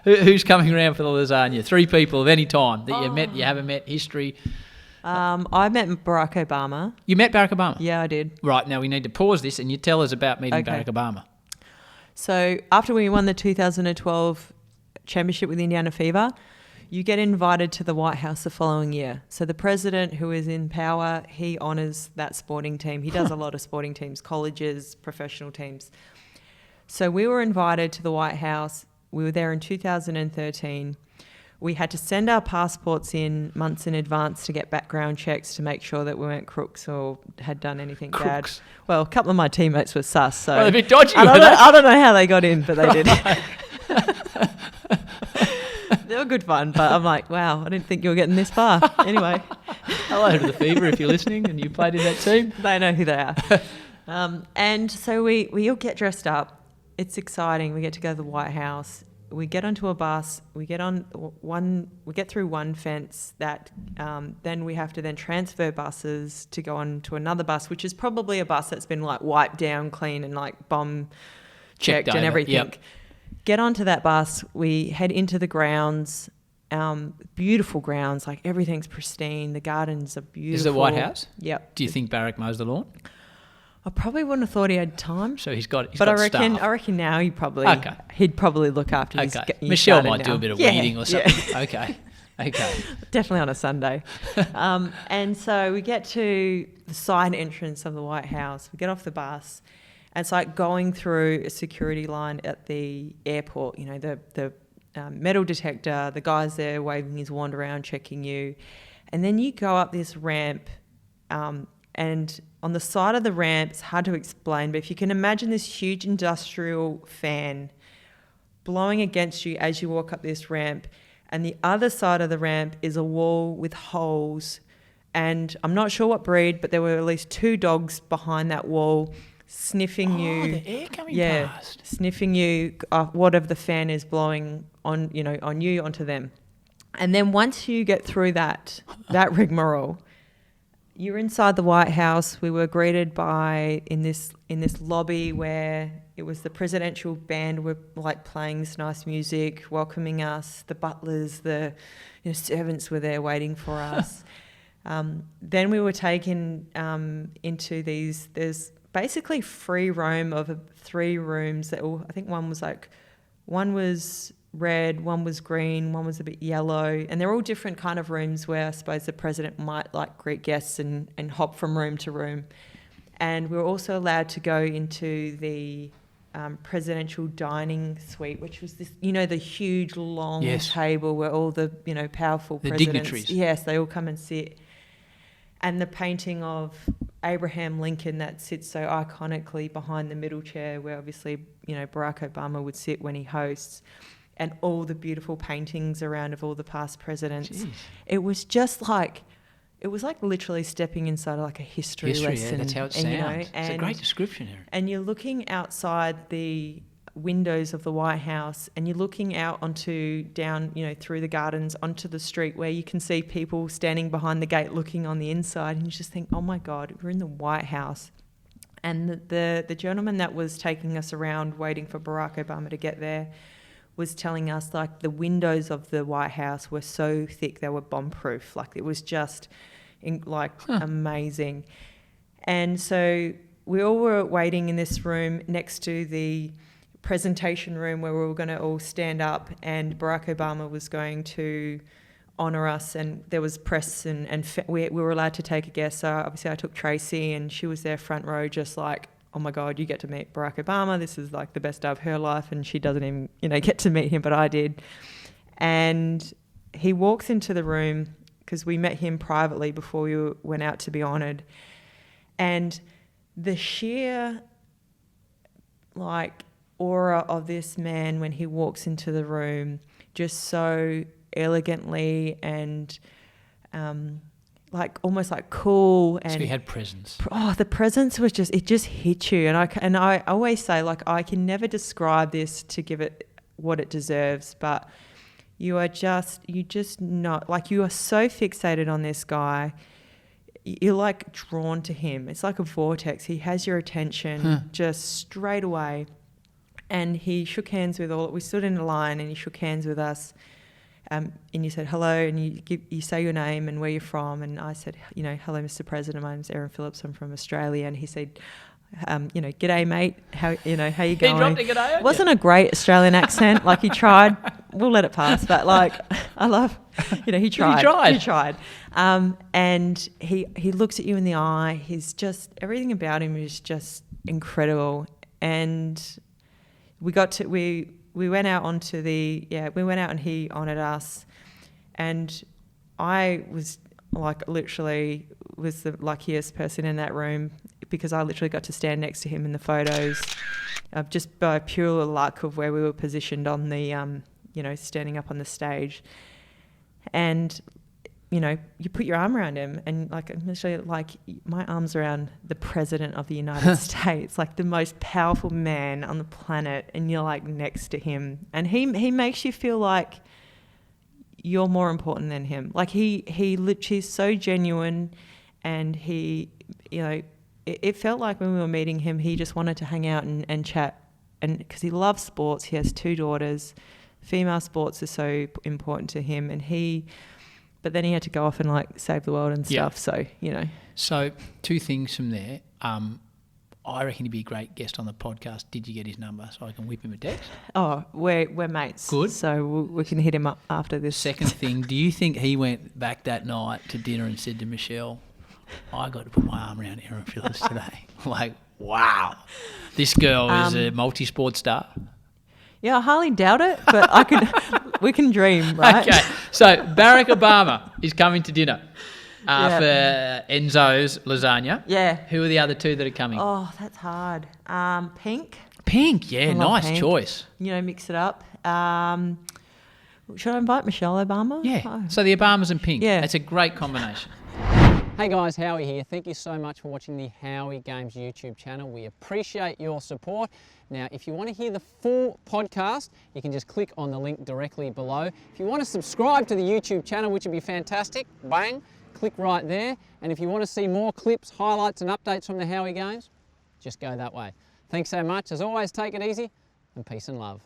Who's coming around for the lasagna? 3 people of any time that you met, you haven't met, history. I met Barack Obama. You met Barack Obama? Yeah, I did. Right, now we need to pause this and you tell us about meeting Barack Obama. So after we won the 2012 championship with Indiana Fever, you get invited to the White House the following year. So the president who is in power, he honours that sporting team. He does a lot of sporting teams, colleges, professional teams. So we were invited to the White House. We were there in 2013. We had to send our passports in months in advance to get background checks to make sure that we weren't crooks or had done anything bad. Well, a couple of my teammates were sus, so a bit dodgy. I don't know how they got in, but they did. They were good fun, but I'm like, wow, I didn't think you were getting this far. Anyway. Hello to the Fever if you're listening and you played in that team. They know who they are. And so we all get dressed up. It's exciting. We get to go to the White House. We get onto a bus. We get through one fence that then we have to then transfer buses to go on to another bus, which is probably a bus that's been like wiped down clean and like bomb checked and everything. Yep. Get onto that bus. We head into the grounds. Beautiful grounds, like everything's pristine. The gardens are beautiful. Is it the White House? Yep. Do you think Barack mows the lawn? I probably wouldn't have thought he had time. So he's got I staff. reckon now he'd probably look after his Michelle might now. do a bit of weeding or something. Yeah. Okay. Definitely on a Sunday. And so we get to the side entrance of the White House. We get off the bus. And it's like going through a security line at the airport. You know, the metal detector, the guy's there waving his wand around, checking you. And then you go up this ramp and on the side of the ramp, it's hard to explain, but if you can imagine this huge industrial fan blowing against you as you walk up this ramp, and the other side of the ramp is a wall with holes, and I'm not sure what breed, but there were at least 2 dogs behind that wall sniffing you. Oh, the air coming past. Sniffing you, whatever the fan is blowing on you, onto them. And then once you get through that rigmarole, you're inside the White House. We were greeted by in this lobby where it was the presidential band were like playing this nice music, welcoming us. The butlers, the servants were there waiting for us. Then we were taken into these. There's basically free roam of 3 rooms that all. I think one was red, one was green, one was a bit yellow, and they're all different kind of rooms where I suppose the president might like greet guests and hop from room to room. And we were also allowed to go into the presidential dining suite, which was this, the huge long table where all the, powerful presidents, dignitaries. Yes, they all come and sit. And the painting of Abraham Lincoln that sits so iconically behind the middle chair where obviously, Barack Obama would sit when he hosts. And all the beautiful paintings around of all the past presidents. Jeez. It was like literally stepping inside like a history lesson. Yeah, that's how it sounds. It's a great description, Erin. And you're looking outside the windows of the White House and you're looking out down, through the gardens onto the street where you can see people standing behind the gate looking on the inside, and you just think, oh my God, we're in the White House. And the gentleman that was taking us around waiting for Barack Obama to get there was telling us like the windows of the White House were so thick they were bomb-proof. Like it was just amazing. And so we all were waiting in this room next to the presentation room where we were going to all stand up, and Barack Obama was going to honour us, and there was press and we were allowed to take a guest. So obviously I took Tracy and she was there front row just like, oh my God, you get to meet Barack Obama. This is like the best day of her life. And she doesn't even, get to meet him, but I did. And he walks into the room because we met him privately before we went out to be honoured. And the sheer aura of this man when he walks into the room, just so elegantly and almost cool, and so he had presence. Oh, the presence was it just hit you, and I always say I can never describe this to give it what it deserves, but you just not you are so fixated on this guy, you're drawn to him. It's like a vortex. He has your attention just straight away, And he shook hands with we stood in a line and he shook hands with us. And you said hello, and you say your name and where you're from. And I said, hello, Mr. President. My name's Erin Phillips. I'm from Australia. And he said, g'day, mate. How you going? He dropped a g'day. It wasn't a great Australian accent. Like, he tried. We'll let it pass. But like, I love, he tried. He tried. And he looks at you in the eye. He's just, everything about him is just incredible. And we went out onto we went out and he honoured us. And I was like, literally was the luckiest person in that room, because I literally got to stand next to him in the photos, just by pure luck of where we were positioned on the, standing up on the stage. And, you put your arm around him, and like, initially, like, my arm's around the President of the United States, like the most powerful man on the planet, and you're like next to him, and he makes you feel like you're more important than him. Like, he's so genuine, and it felt like when we were meeting him, he just wanted to hang out and chat, and because he loves sports. He has 2 daughters. Female sports are so important to him, but then he had to go off and like save the world and stuff. So, So 2 things from there. I reckon he'd be a great guest on the podcast. Did you get his number so I can whip him a text? Oh, we're mates. Good. So we can hit him up after this. Second thing, do you think he went back that night to dinner and said to Michelle, I got to put my arm around Erin Phillips today? Like, wow. This girl is a multi-sport star. Yeah, I hardly doubt it, but we can dream, right? Okay, so Barack Obama is coming to dinner for Enzo's lasagna. Yeah. Who are the other 2 that are coming? Oh, that's hard. Pink. Pink, yeah, nice Pink. choice. Mix it up. Should I invite Michelle Obama? Yeah, Oh. so the Obamas and Pink. Yeah. That's a great combination. Hey guys, Howie here. Thank you so much for watching the Howie Games YouTube channel. We appreciate your support. Now, if you want to hear the full podcast, you can just click on the link directly below. If you want to subscribe to the YouTube channel, which would be fantastic, bang, click right there. And if you want to see more clips, highlights and updates from the Howie Games, just go that way. Thanks so much. As always, take it easy and peace and love.